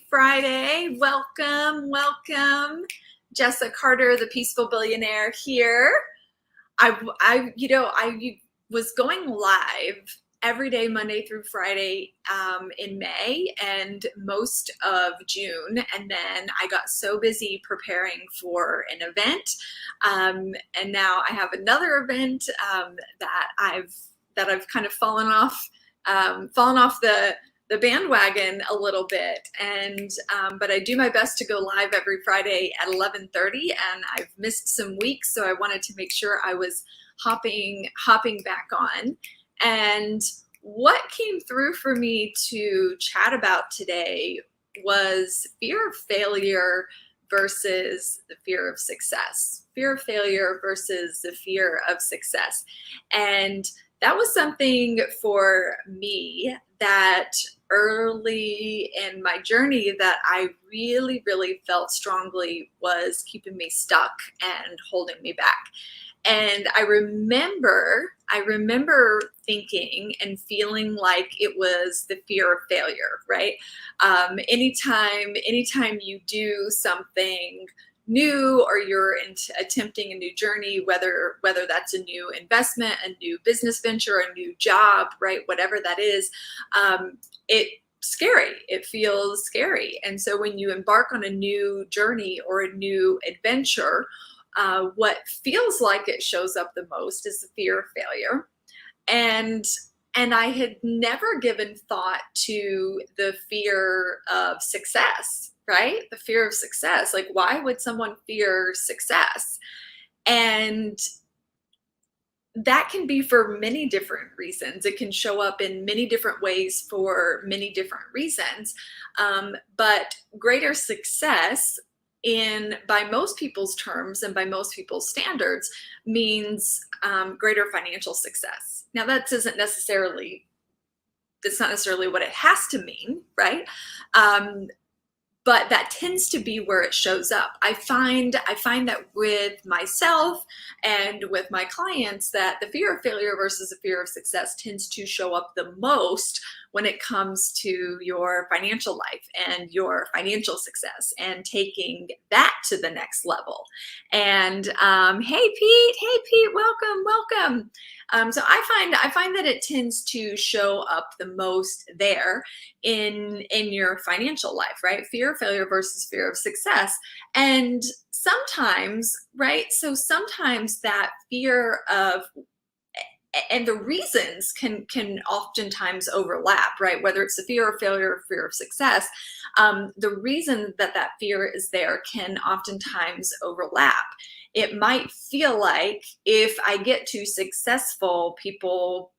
Friday. Welcome. Jessa Carter, the Peaceful Billionaire here. I was going live every day, Monday through Friday, in May and most of June. And then I got so busy preparing for an event. And now I have another event, that I've kind of fallen off the bandwagon a little bit, and but I do my best to go live every Friday at 11:30, and I've missed some weeks, so I wanted to make sure I was hopping back on. And what came through for me to chat about today was fear of failure versus the fear of success. Fear of failure versus the fear of success. And that was something for me that early in my journey that I really felt strongly was keeping me stuck and holding me back. And I remember thinking and feeling like it was the fear of failure, right? Anytime you do something new, or you're attempting a new journey, whether that's a new investment, a new business venture, a new job, right? Whatever that is, it's scary. It feels scary. And so when you embark on a new journey or a new adventure, what feels like it shows up the most is the fear of failure. And I had never given thought to the fear of success, right? The fear of success. Like, why would someone fear success? And that can be for many different reasons. It can show up in many different ways for many different reasons. But greater success, by most people's terms and by most people's standards, means greater financial success. Now, that's not necessarily what it has to mean, right? But that tends to be where it shows up. I find that with myself and with my clients, that the fear of failure versus the fear of success tends to show up the most when it comes to your financial life and your financial success and taking that to the next level. And hey Pete, welcome. So I find that it tends to show up the most there in your financial life, right? Fear of failure versus fear of success. And sometimes, right? So sometimes that fear of, and the reasons can oftentimes overlap, right? Whether it's the fear of failure or fear of success, the reason that fear is there can oftentimes overlap. It might feel like if I get too successful, people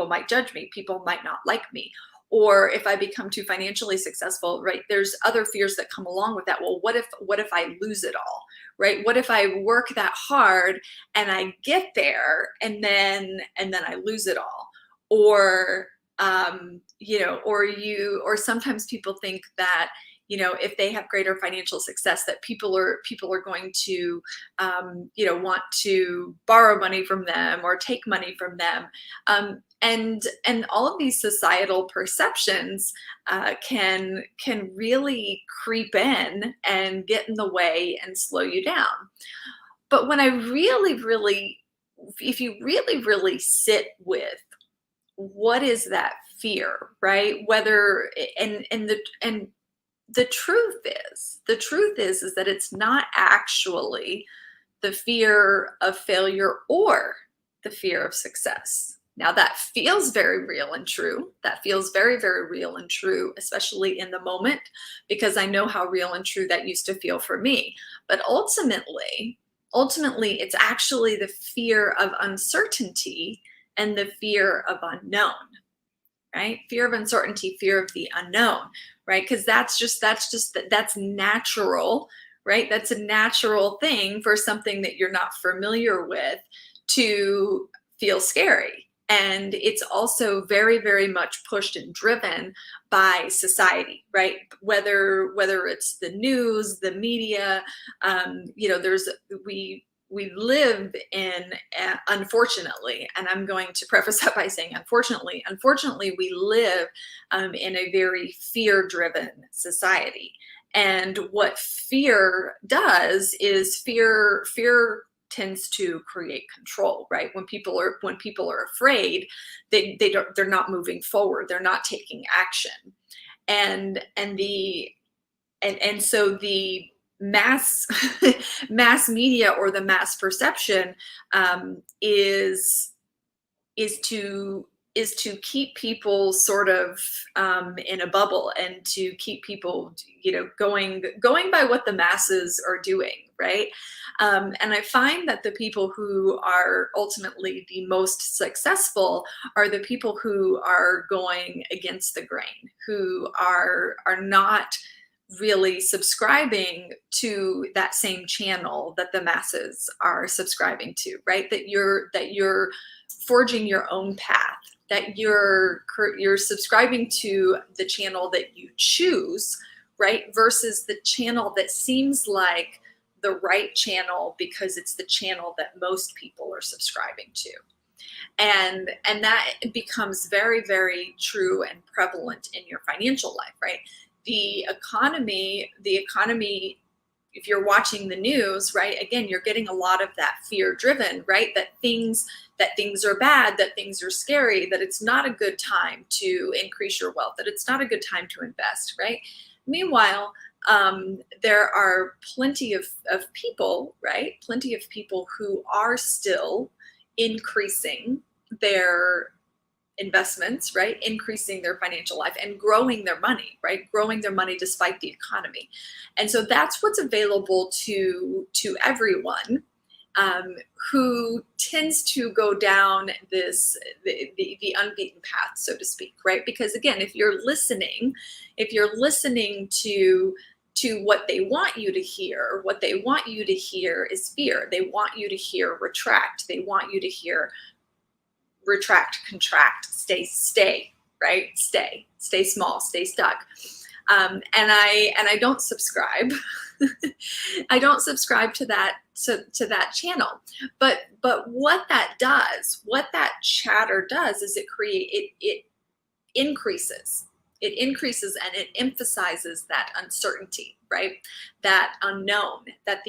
might judge me, people might not like me. Or if I become too financially successful, right, there's other fears that come along with that. Well, what if I lose it all, right? What if I work that hard and I get there and then I lose it all? Or or sometimes people think that, if they have greater financial success, that people are going to, want to borrow money from them or take money from them. And all of these societal perceptions can really creep in and get in the way and slow you down. But when if you really sit with what is that fear, right? Whether and the truth is that it's not actually the fear of failure or the fear of success. Now, that feels very real and true. That feels very real and true, especially in the moment, because I know how real and true that used to feel for me. But ultimately, it's actually the fear of uncertainty and the fear of unknown, right? Fear of uncertainty, fear of the unknown, right? Because that's natural, right? That's a natural thing for something that you're not familiar with to feel scary. And it's also very much pushed and driven by society, right? Whether it's the news, the media, we live in, unfortunately, and I'm going to preface that by saying unfortunately, we live in a very fear-driven society. And what fear does is fear tends to create control, right? When people are afraid, they're not moving forward, they're not taking action. And so the mass mass media, or the mass perception, is to keep people sort of in a bubble, and to keep people, going by what the masses are doing, right? And I find that the people who are ultimately the most successful are the people who are going against the grain, who are not really subscribing to that same channel that the masses are subscribing to, right? That you're forging your own path, that you're subscribing to the channel that you choose, right? Versus the channel that seems like the right channel because it's the channel that most people are subscribing to. And that becomes very, very true and prevalent in your financial life, right? The economy, if you're watching the news, right, again, you're getting a lot of that fear driven, right? That things are bad, that things are scary, that it's not a good time to increase your wealth, that it's not a good time to invest, right? Meanwhile, there are plenty of people, right? Plenty of people who are still increasing their investments, right? Increasing their financial life and growing their money, right? Growing their money despite the economy. And so that's what's available to everyone who tends to go down the unbeaten path, so to speak, right? Because again, if you're listening to what they want you to hear, what they want you to hear is fear. They want you to hear retract. They want you to hear retract, contract, stay, right? Stay small, stay stuck. And I don't subscribe. I don't subscribe to that channel. But what that chatter does is it increases. It increases and it emphasizes that uncertainty, right? That unknown, and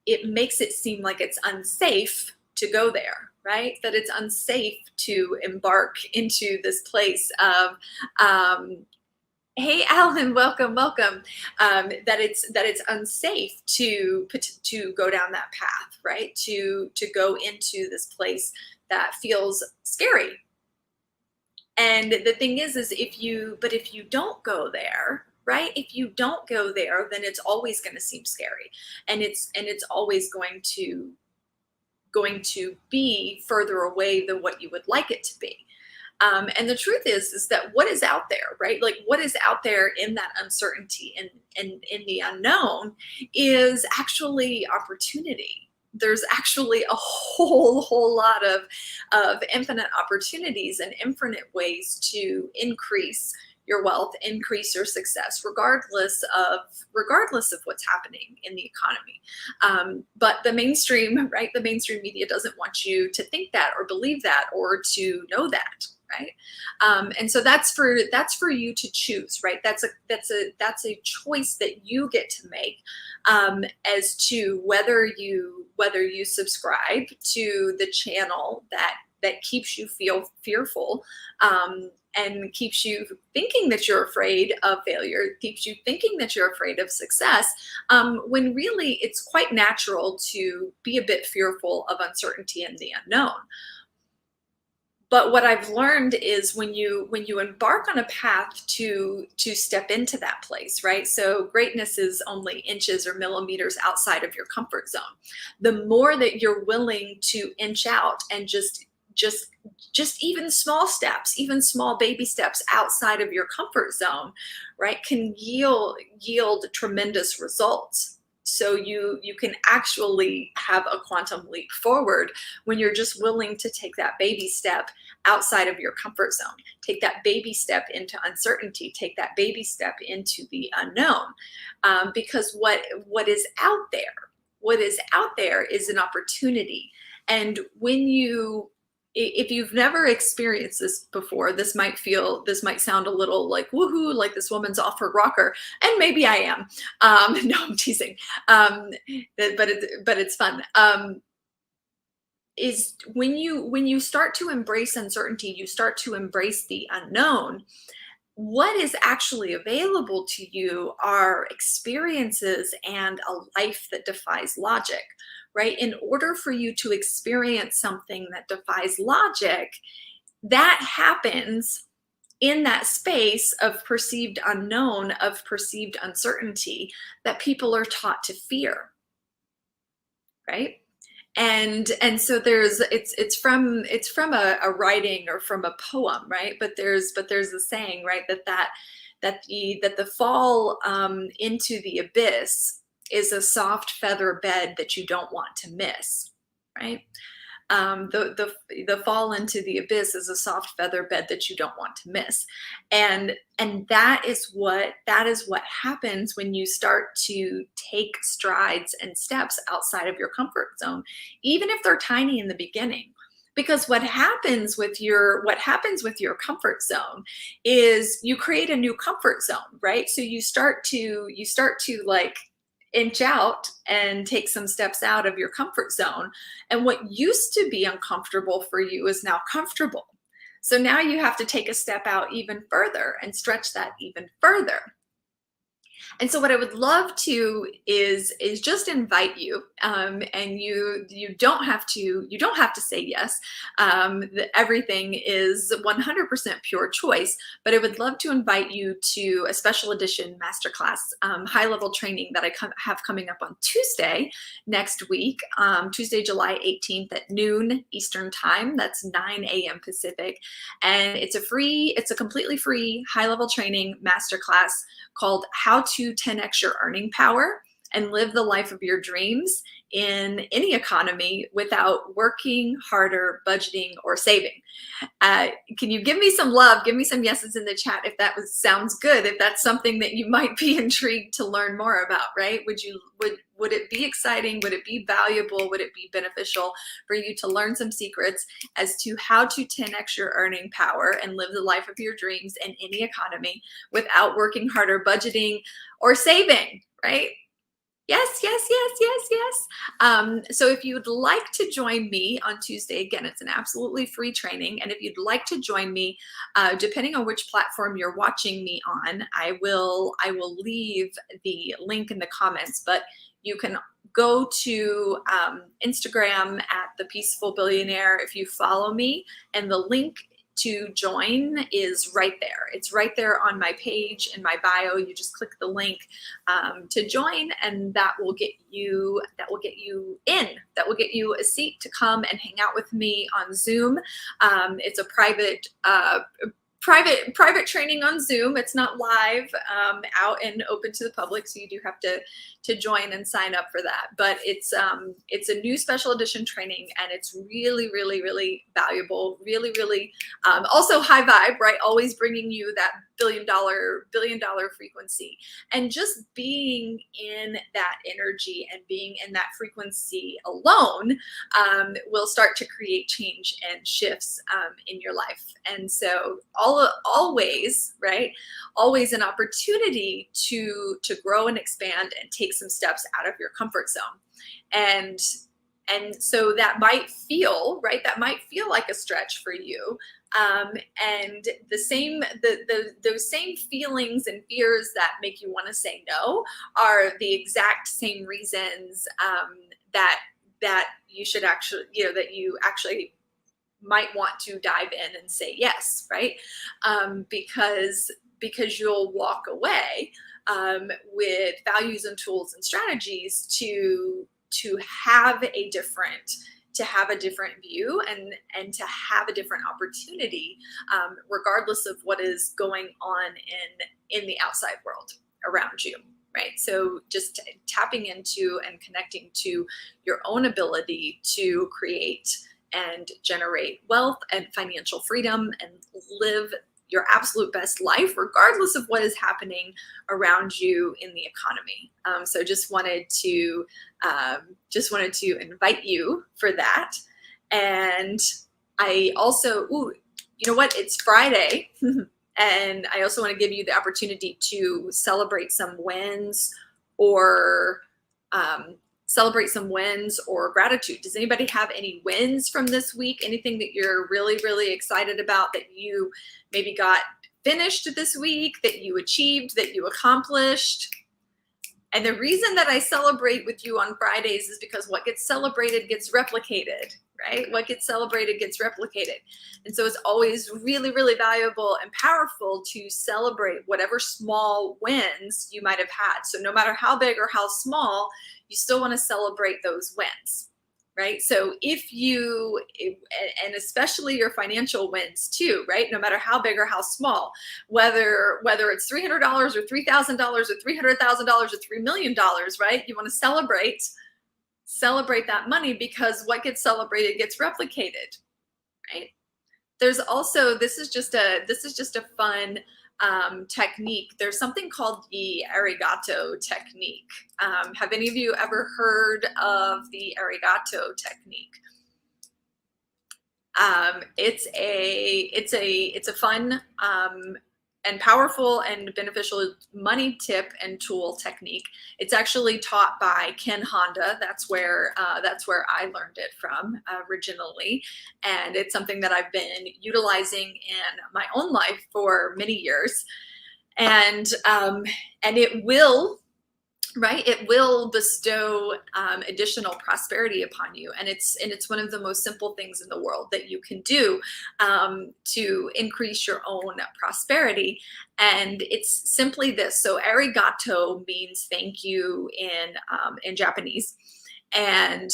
it makes it seem like it's unsafe to go there, right? That it's unsafe to embark into this place of, hey, Alan, welcome. That it's unsafe to go down that path, right? To go into this place that feels scary. And the thing is if you don't go there, right? If you don't go there, then it's always going to seem scary, and it's always going to be further away than what you would like it to be. And the truth is that what is out there, right? Like what is out there in that uncertainty and in the unknown is actually opportunity. There's actually a whole lot of infinite opportunities and infinite ways to increase your wealth, increase your success, regardless of what's happening in the economy. But the mainstream, right? The mainstream media doesn't want you to think that or believe that or to know that, right? And so that's for you to choose, right? That's a choice that you get to make as to whether you subscribe to the channel that keeps you feel fearful, and keeps you thinking that you're afraid of failure, keeps you thinking that you're afraid of success, when really it's quite natural to be a bit fearful of uncertainty and the unknown. But what I've learned is when you embark on a path to step into that place, right? So greatness is only inches or millimeters outside of your comfort zone. The more that you're willing to inch out and just even small steps, even small baby steps outside of your comfort zone, right, can yield tremendous results. So you can actually have a quantum leap forward when you're just willing to take that baby step outside of your comfort zone, take that baby step into uncertainty, take that baby step into the unknown, because what is out there what is out there is an opportunity. And if you've never experienced this before, this might sound a little like woohoo, like this woman's off her rocker, and maybe I am. No, I'm teasing. But it's fun. Is when you start to embrace uncertainty, you start to embrace the unknown. What is actually available to you are experiences and a life that defies logic, right? In order for you to experience something that defies logic, that happens in that space of perceived unknown, of perceived uncertainty that people are taught to fear, right? And so it's from a writing or from a poem, right? But there's a saying, right, that the fall into the abyss is a soft feather bed that you don't want to miss, right? The fall into the abyss is a soft feather bed that you don't want to miss, and that is what happens when you start to take strides and steps outside of your comfort zone, even if they're tiny in the beginning. Because what happens with your comfort zone is you create a new comfort zone, right? So you start to like inch out and take some steps out of your comfort zone. And what used to be uncomfortable for you is now comfortable. So now you have to take a step out even further and stretch that even further. And so what I would love to is just invite you, and you don't have to say yes. Everything is 100% pure choice, but I would love to invite you to a special edition masterclass, high level training that I have coming up on Tuesday next week, Tuesday, July 18th at noon Eastern time. That's 9 a.m. Pacific, and it's a completely free high level training masterclass called How to 10x Your Earning Power and Live the Life of Your Dreams in Any Economy Without Working Harder, Budgeting, or Saving. Can you give me some love? Give me some yeses in the chat if that sounds good, if that's something that you might be intrigued to learn more about, right? Would it be exciting? Would it be valuable? Would it be beneficial for you to learn some secrets as to how to 10x your earning power and live the life of your dreams in any economy without working harder, budgeting, or saving, right? Yes, yes, yes, yes, yes. So if you'd like to join me on Tuesday, again, it's an absolutely free training. And if you'd like to join me, depending on which platform you're watching me on, I will leave the link in the comments, but you can go to Instagram at The Peaceful Billionaire if you follow me, and the link to join is right there. It's right there on my page in my bio. You just click the link to join, and that will get you in. That will get you a seat to come and hang out with me on Zoom. It's a private training on Zoom. It's not live, out and open to the public, so you do have to join and sign up for that. But it's a new special edition training, and it's really, really, really valuable. Really, really also high vibe, right? Always bringing you that billion dollar frequency, and just being in that energy and being in that frequency alone will start to create change and shifts in your life. And so always, right? Always an opportunity to grow and expand and take some steps out of your comfort zone. And so that might feel, right? That might feel like a stretch for you. And those same feelings and fears that make you want to say no are the exact same reasons that you should actually, that you actually might want to dive in and say yes, right? Because you'll walk away with values and tools and strategies to have a different view and to have a different opportunity, regardless of what is going on in the outside world around you, right? So just tapping into and connecting to your own ability to create and generate wealth and financial freedom and live your absolute best life, regardless of what is happening around you in the economy. So just wanted to invite you for that. And I also, you know what? It's Friday. And I also want to give you the opportunity to celebrate some wins or gratitude. Does anybody have any wins from this week? Anything that you're really, really excited about that you maybe got finished this week, that you achieved, that you accomplished? And the reason that I celebrate with you on Fridays is because what gets celebrated gets replicated, right? What gets celebrated gets replicated. And so it's always really, really valuable and powerful to celebrate whatever small wins you might have had. So no matter how big or how small, you still want to celebrate those wins, right? So if you, and especially your financial wins too, right? No matter how big or how small, whether it's $300 or $3,000 or $300,000 or $3 million, right? You want to celebrate that money, because what gets celebrated gets replicated, right? There's also, this is just a fun technique. There's something called the arigato technique. Have any of you ever heard of the arigato technique? It's a fun and powerful and beneficial money tip and tool technique. It's actually taught by Ken Honda. That's where I learned it from originally, and it's something that I've been utilizing in my own life for many years, and it will. Right, it will bestow additional prosperity upon you, and it's one of the most simple things in the world that you can do to increase your own prosperity. And it's simply this. So arigato means thank you in Japanese, and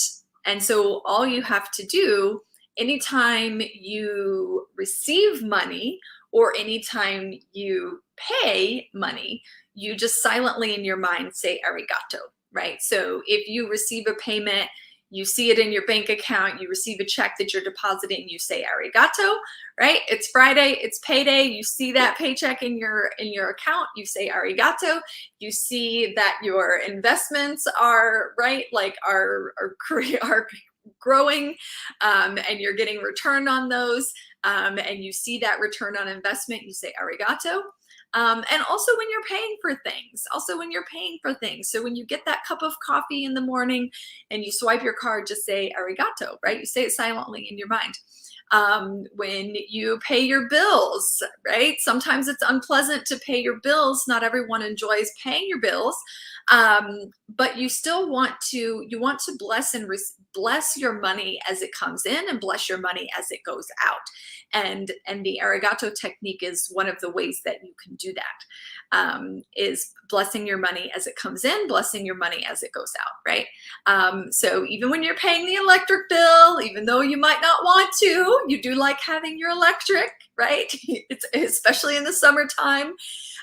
so all you have to do anytime you receive money or anytime you pay money, you just silently in your mind say arigato, right? So if you receive a payment, you see it in your bank account, you receive a check that you're depositing, you say arigato, right? It's Friday, it's payday, you see that paycheck in your account, you say arigato. You see that your investments are right, like are growing, and you're getting return on those, and you see that return on investment, you say arigato. And also when you're paying for things, so when you get that cup of coffee in the morning and you swipe your card, just say arigato, right? You say it silently in your mind. When you pay your bills, right? Sometimes it's unpleasant to pay your bills. Not everyone enjoys paying your bills, but you still want to bless your money as it comes in and bless your money as it goes out. And the arigato technique is one of the ways that you can do that, is blessing your money as it comes in, blessing your money as it goes out, right? So even when you're paying the electric bill, even though you might not want to, you do like having your electric, right? It's especially in the summertime.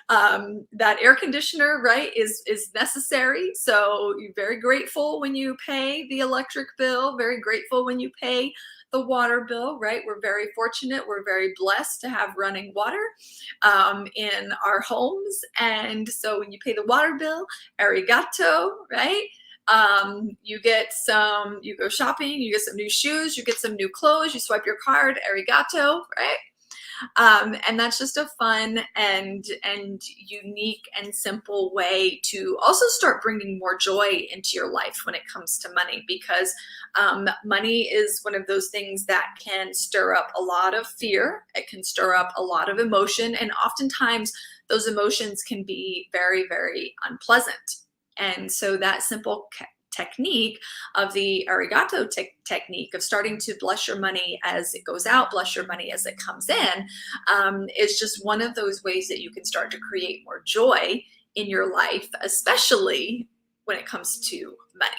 That air conditioner, right, is necessary. So you're very grateful when you pay the electric bill, very grateful when you pay the water bill, right? We're very fortunate. We're very blessed to have running water in our homes. And so when you pay the water bill, arigato, right? You go shopping, you get some new shoes, you get some new clothes, you swipe your card, arigato, right? And that's just a fun and unique and simple way to also start bringing more joy into your life when it comes to money, because money is one of those things that can stir up a lot of fear. It can stir up a lot of emotion, and oftentimes those emotions can be very, very unpleasant. And so that simple technique of the arigato technique of starting to bless your money as it goes out, bless your money as it comes in, is just one of those ways that you can start to create more joy in your life, especially when it comes to money.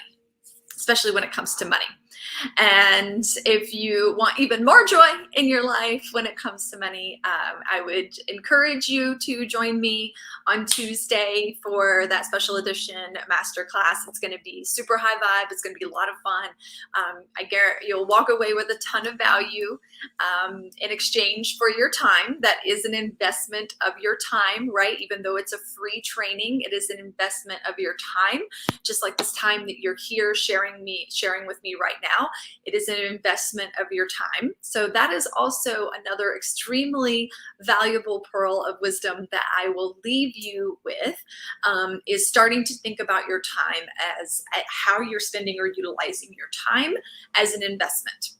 And if you want even more joy in your life when it comes to money, I would encourage you to join me on Tuesday for that special edition masterclass. It's going to be super high vibe. It's going to be a lot of fun. I guarantee you'll walk away with a ton of value in exchange for your time. That is an investment of your time, right? Even though it's a free training, it is an investment of your time. Just like this time that you're here sharing with me right now, it is an investment of your time. So that is also another extremely valuable pearl of wisdom that I will leave you with, is starting to think about your time as how you're spending or utilizing your time as an investment.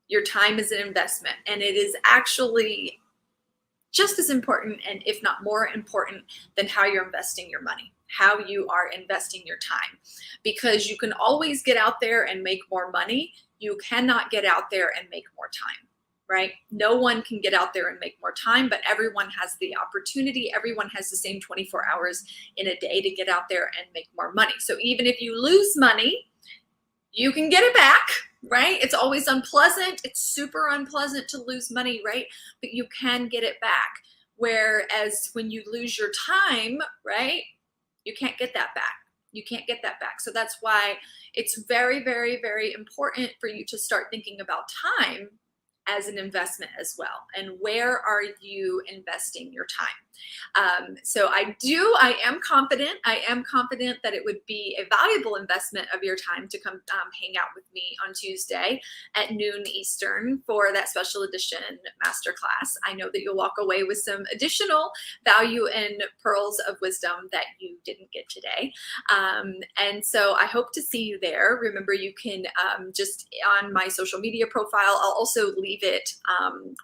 Your time is an investment, and it is actually just as important, and if not more important, than how you're investing your money, how you are investing your time. Because you can always get out there and make more money. You cannot get out there and make more time, right? No one can get out there and make more time, but everyone has the opportunity. Everyone has the same 24 hours in a day to get out there and make more money. So even if you lose money, you can get it back, right? It's always unpleasant. It's super unpleasant to lose money, right? But you can get it back. Whereas when you lose your time, right, you can't get that back. You can't get that back. So that's why it's very, very, very important for you to start thinking about time as an investment as well. And where are you investing your time? So I am confident that it would be a valuable investment of your time to come hang out with me on Tuesday at noon Eastern for that special edition masterclass. I know that you'll walk away with some additional value and pearls of wisdom that you didn't get today. And so I hope to see you there. Remember, you can just on my social media profile, I'll also leave it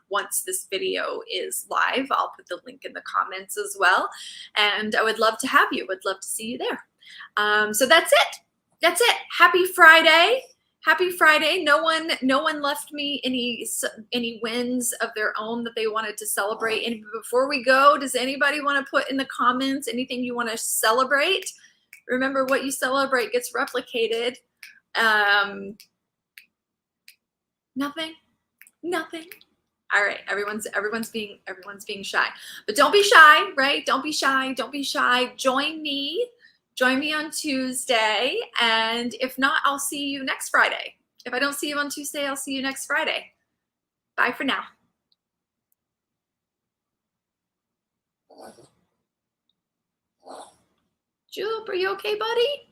once this video is live. I'll put the link in the comments as well. And I would love to have you. Would love to see you there. So that's it. That's it. Happy Friday. Happy Friday. No one left me any wins of their own that they wanted to celebrate. And before we go, does anybody want to put in the comments anything you want to celebrate? Remember, what you celebrate gets replicated. Nothing. All right, everyone's being shy, but don't be shy, right? Don't be shy. Join me on Tuesday, and if not, I'll see you next Friday. If I don't see you on Tuesday, I'll see you next Friday. Bye for now. Jupe, are you okay, buddy?